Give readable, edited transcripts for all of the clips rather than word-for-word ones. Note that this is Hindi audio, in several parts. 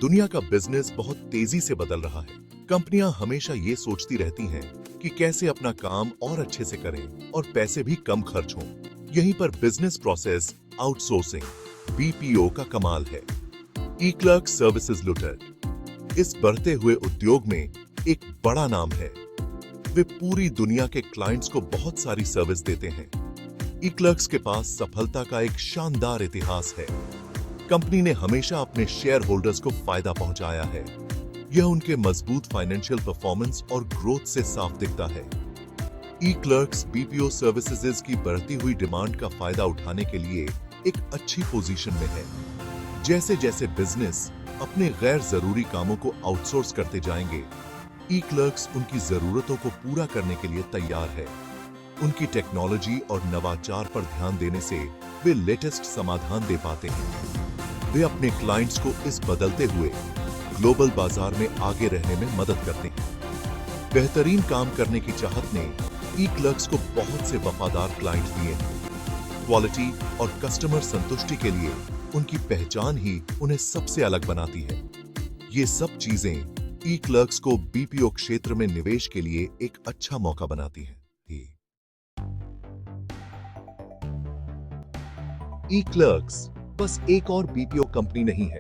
दुनिया का बिजनेस बहुत तेजी से बदल रहा है। कंपनियां हमेशा ये सोचती रहती हैं कि कैसे अपना काम और अच्छे से करें और पैसे भी कम खर्च हों। यहीं पर बिजनेस प्रोसेस आउटसोर्सिंग बीपीओ का कमाल है। ई क्लर्क सर्विसेज लिमिटेड इस बढ़ते हुए उद्योग में एक बड़ा नाम है। वे पूरी दुनिया के क्लाइंट्स को बहुत सारी सर्विस देते हैं। ई क्लर्क्स के पास सफलता का एक शानदार इतिहास है। कंपनी ने हमेशा अपने शेयर होल्डर्स को फायदा पहुंचाया है। यह उनके मजबूत फाइनेंशियल परफॉर्मेंस और ग्रोथ से साफ दिखता है। ई क्लर्क्स बीपीओ सर्विसेज की बढ़ती हुई डिमांड का फायदा उठाने के लिए एक अच्छी पोजीशन में है। जैसे जैसे बिजनेस अपने गैर जरूरी कामों को आउटसोर्स करते जाएंगे, ई क्लर्क्स उनकी जरूरतों को पूरा करने के लिए तैयार है। उनकी टेक्नोलॉजी और नवाचार पर ध्यान देने से वे लेटेस्ट समाधान दे पाते हैं। वे अपने क्लाइंट्स को इस बदलते हुए ग्लोबल बाजार में आगे रहने में मदद करते हैं। बेहतरीन काम करने की चाहत ने ई क्लर्क्स को बहुत से वफादार क्लाइंट दिए हैं। क्वालिटी और कस्टमर संतुष्टि के लिए उनकी पहचान ही उन्हें सबसे अलग बनाती है। ये सब चीजें ई क्लर्क्स को बीपीओ क्षेत्र में निवेश के लिए एक अच्छा मौका बनाती है। ई क्लर्क्स बस एक और बीपीओ कंपनी नहीं है।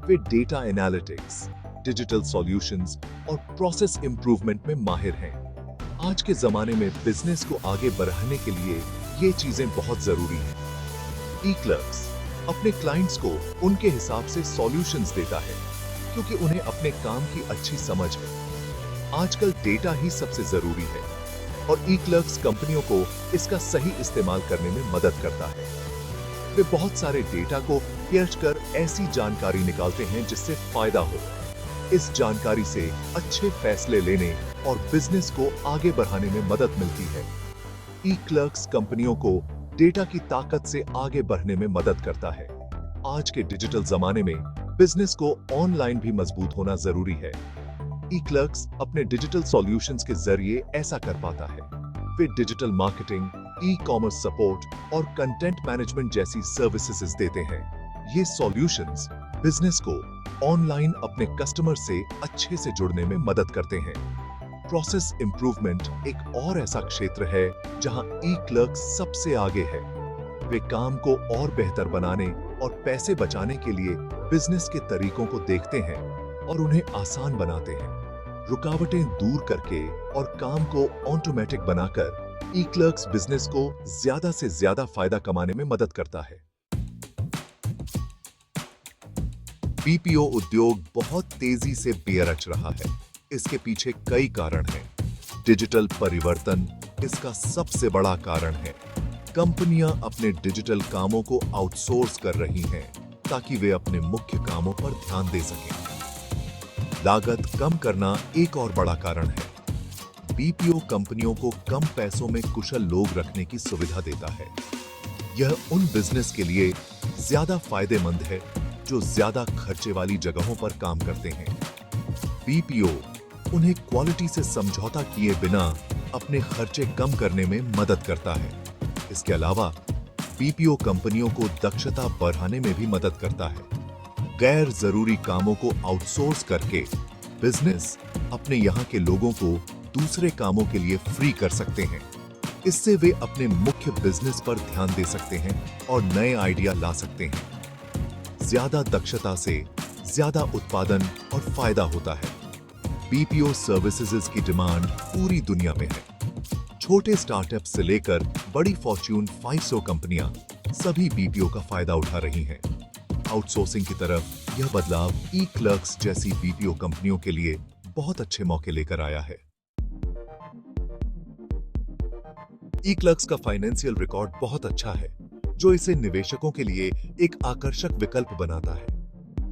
वे डेटा एनालिटिक्स, डिजिटल सॉल्यूशंस और प्रोसेस इंप्रूवमेंट में माहिर हैं। आज के जमाने में बिजनेस को आगे बढ़ाने के लिए ये चीजें बहुत जरूरी हैं। ई क्लर्क्स अपने क्लाइंट्स को उनके हिसाब से सॉल्यूशंस देता है, क्योंकि उन्हें अपने काम की अच्छी समझ है। आजकल डेटा ही सबसे जरूरी है और ई क्लर्क्स कंपनियों को इसका सही इस्तेमाल करने में मदद करता है। वे बहुत सारे डेटा को पर्च कर ऐसी जानकारी निकालते हैं जिससे फायदा हो। इस जानकारी से अच्छे फैसले लेने और बिजनेस को आगे बढ़ाने में मदद मिलती है। ई क्लर्क्स कंपनियों को डेटा की ताकत से आगे बढ़ने में मदद करता है। आज के डिजिटल जमाने में बिजनेस को ऑनलाइन भी मजबूत होना जरूरी है। ई क्लर्क्स अपने डिजिटल सॉल्यूशंस के जरिए ऐसा कर पाता है। वे digital marketing, ecommerce support और कंटेंट मैनेजमेंट जैसी सर्विसेज देते हैं। ये सॉल्यूशंस बिजनेस को ऑनलाइन अपने कस्टमर से अच्छे से जुड़ने में मदद करते हैं। प्रोसेस इंप्रूवमेंट एक और ऐसा क्षेत्र है जहां ई क्लर्क्स सबसे आगे है। वे काम को और बेहतर बनाने और पैसे बचाने के लिए बिजनेस के तरीकों को देखते हैं और उन्हें आसान बनाते हैं। रुकावटें दूर करके और काम को ऑटोमेटिक बनाकर ई क्लर्क्स बिजनेस को ज्यादा से ज्यादा फायदा कमाने में मदद करता है। बीपीओ उद्योग बहुत तेजी से बेरच रहा है। इसके पीछे कई कारण हैं। डिजिटल परिवर्तन इसका सबसे बड़ा कारण है। कंपनियां अपने डिजिटल कामों को आउटसोर्स कर रही हैं ताकि वे अपने मुख्य कामों पर ध्यान दे सकें। लागत कम करना एक और बड़ा कारण है। बीपीओ कंपनियों को कम पैसों में कुशल लोग रखने की सुविधा देता है। यह उन बिजनेस के लिए ज्यादा फायदेमंद है जो ज्यादा खर्चे वाली जगहों पर काम करते हैं। बीपीओ उन्हें क्वालिटी से समझौता किए बिना अपने खर्चे कम करने में मदद करता है। इसके अलावा बीपीओ कंपनियों को दक्षता बढ़ाने में भी मदद करता है। गैर जरूरी कामों को आउटसोर्स करके बिजनेस अपने यहाँ के लोगों को दूसरे कामों के लिए फ्री कर सकते हैं। इससे वे अपने मुख्य बिजनेस पर ध्यान दे सकते हैं और नए आइडिया ला सकते हैं। ज्यादा दक्षता से ज्यादा उत्पादन और फायदा होता है। बीपीओ सर्विसेज की डिमांड पूरी दुनिया में है। छोटे स्टार्टअप से लेकर बड़ी फॉर्च्यून 500 कंपनियां सभी बीपीओ का फायदा उठा रही हैं। आउटसोर्सिंग की तरफ यह बदलाव ई क्लर्क्स जैसी बीपीओ कंपनियों के लिए बहुत अच्छे मौके लेकर आया है। ई क्लर्क्स का फाइनेंशियल रिकॉर्ड बहुत अच्छा है, जो इसे निवेशकों के लिए एक आकर्षक विकल्प बनाता है।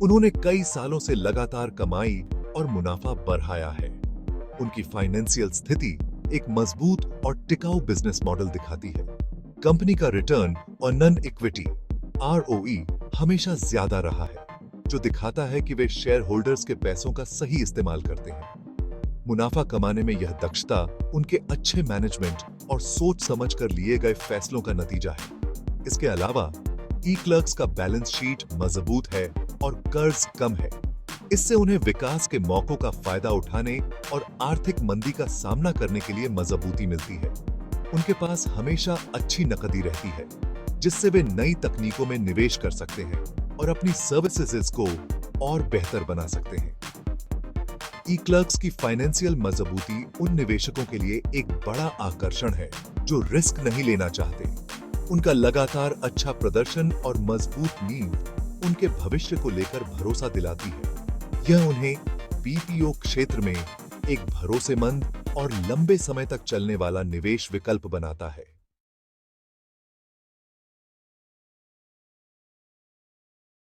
उन्होंने कई सालों से लगातार कमाई और मुनाफा बढ़ाया है। उनकी फाइनेंशियल स्थिति एक मजबूत और टिकाऊ बिजनेस मॉडल दिखाती है। कंपनी का रिटर्न और नॉन इक्विटी ROE हमेशा ज्यादा रहा है, जो दिखाता है कि वे शेयर होल्डर्स के पैसों का सही इस्तेमाल करते हैं। मुनाफा कमाने में यह दक्षता उनके अच्छे मैनेजमेंट और सोच समझकर लिए गए फैसलों का नतीजा है। इसके अलावा ई क्लर्क्स का बैलेंस शीट मजबूत है और कर्ज कम है, इससे उन्हें विकास के मौकों का फायदा उठाने और आर्थिक मंदी का सामना करने के लिए मजबूती मिलती है। उनके पास हमेशा अच्छी नकदी रहती है, जिससे वे नई तकनीकों में निवेश कर सकते हैं और अपनी सर्विसेज को और बेहतर बना सकते हैं। ई-क्लर्क्स की फाइनेंशियल मजबूती उन निवेशकों के लिए एक बड़ा आकर्षण है जो रिस्क नहीं लेना चाहते। उनका लगातार अच्छा प्रदर्शन और मजबूत नींव उनके भविष्य को लेकर भरोसा दिलाती है। यह उन्हें बीपीओ क्षेत्र में एक भरोसेमंद और लंबे समय तक चलने वाला निवेश विकल्प बनाता है।